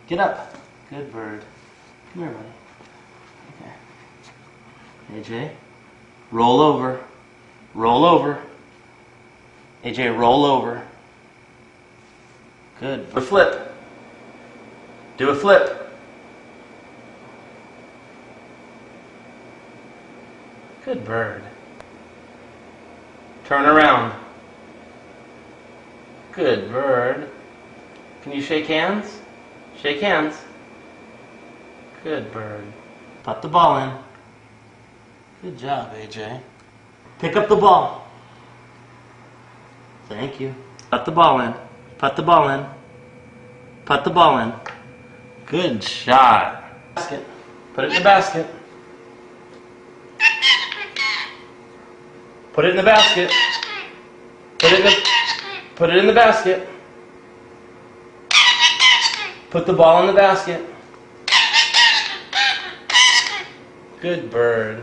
Get up. Good bird. Come here, buddy. Okay. AJ, roll over. Roll over. AJ, roll over. Good. Do a flip. Do a flip. Good bird. Turn around. Good bird. Can you shake hands? Shake hands. Good bird. Put the ball in. Good job, AJ. Pick up the ball. Thank you. Put the ball in. Put the ball in. Put the ball in. Good shot. Basket. Put it in the basket. Put it in the basket. Put it in the basket. Put the ball in the basket. Good bird.